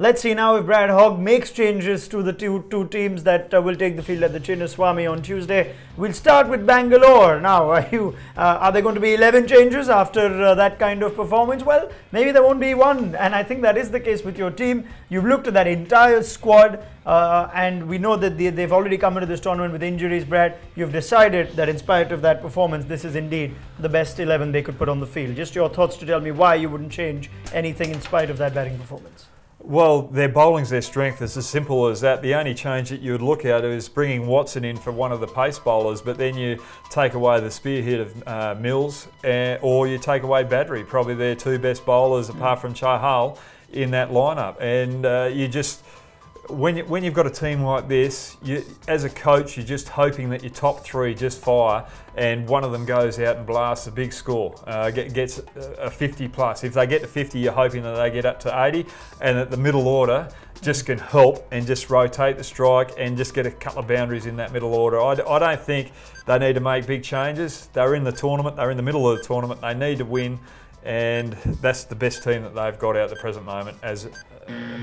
Let's see now if Brad Hogg makes changes to the two teams that will take the field at the Chinnaswamy on Tuesday. We'll start with Bangalore. Now, are there going to be 11 changes after that kind of performance? Well, maybe there won't be one, and I think that is the case with your team. You've looked at that entire squad, and we know that they've already come into this tournament with injuries, Brad. You've decided that in spite of that performance, this is indeed the best 11 they could put on the field. Just your thoughts to tell me why you wouldn't change anything in spite of that batting performance. Well, their bowling's their strength. It's as simple as that. The only change that you would look at is bringing Watson in for one of the pace bowlers, but then you take away the spearhead of Mills, or you take away Badri, probably their two best bowlers apart from Chahal in that lineup. And you just, when you've got a team like this, as a coach, you're just hoping that your top three just fire and one of them goes out and blasts a big score, gets a 50 plus. If they get to 50, you're hoping that they get up to 80, and that the middle order just can help and just rotate the strike and just get a couple of boundaries in that middle order. I don't think they need to make big changes. They're in the tournament, they're in the middle of the tournament, they need to win, and that's the best team that they've got out at the present moment as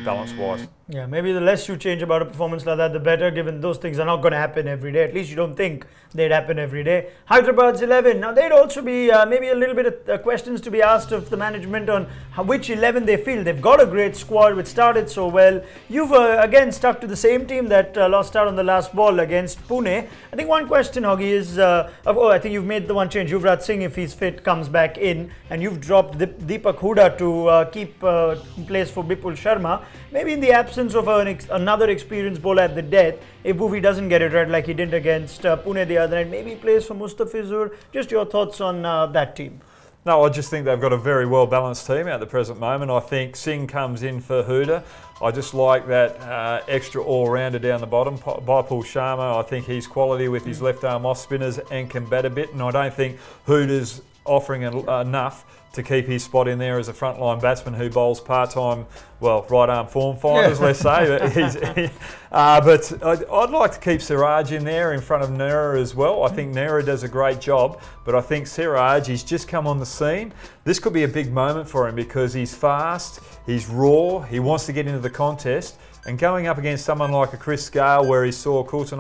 balance-wise. Yeah, maybe the less you change about a performance like that, the better, given those things are not going to happen every day. At least you don't think they'd happen every day. Hyderabad's 11. Now, they'd also be maybe a little bit of questions to be asked of the management on which 11 they feel. They've got a great squad, which started so well. You've, again, stuck to the same team that lost out on the last ball against Pune. I think one question, Hoggy, is, I think you've made the one change. Yuvraj Singh, if he's fit, comes back in, and you've dropped Deepak Hooda to keep place for Bipul Sharma. Maybe in the absence of another experienced bowler at the death, if Bhuvi doesn't get it right like he did against Pune the other night, maybe he plays for Mustafizur. Just your thoughts on that team. No, I just think they've got a very well-balanced team at the present moment. I think Singh comes in for Hooda. I just like that extra all-rounder down the bottom. Bipul Sharma, I think he's quality with his left-arm off-spinners and can bat a bit, and I don't think Hooda's offering enough to keep his spot in there as a frontline batsman who bowls part-time, well, right-arm form finders, let's say. But I'd like to keep Siraj in there in front of Nehra as well. I think Nehra does a great job, but I think Siraj, he's just come on the scene. This could be a big moment for him because he's fast, he's raw, he wants to get into the contest. And going up against someone like a Chris Gale, where he saw Coulter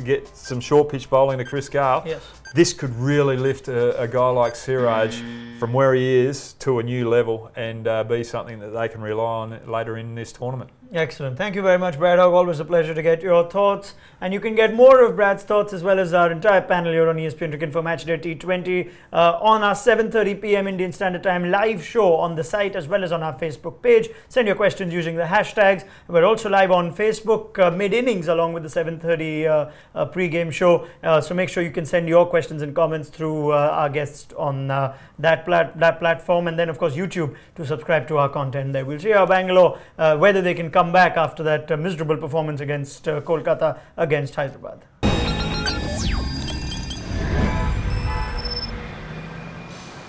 get some short pitch bowling to Chris Gale, yes, this could really lift a guy like Siraj from where he is to a new level and be something that they can rely on later in this tournament. Excellent. Thank you very much, Brad Hogg. Always a pleasure to get your thoughts. And you can get more of Brad's thoughts as well as our entire panel here on ESPNcricinfo Matchday T20 on our 7:30 p.m. Indian Standard Time live show on the site as well as on our Facebook page. Send your questions using the hashtags. We're also live on Facebook mid-innings along with the 7:30 pre-game show. So make sure you can send your questions and comments through our guests on that platform. And then, of course, YouTube to subscribe to our content there. We'll see how Bangalore, whether they can come back after that miserable performance against Kolkata against Hyderabad.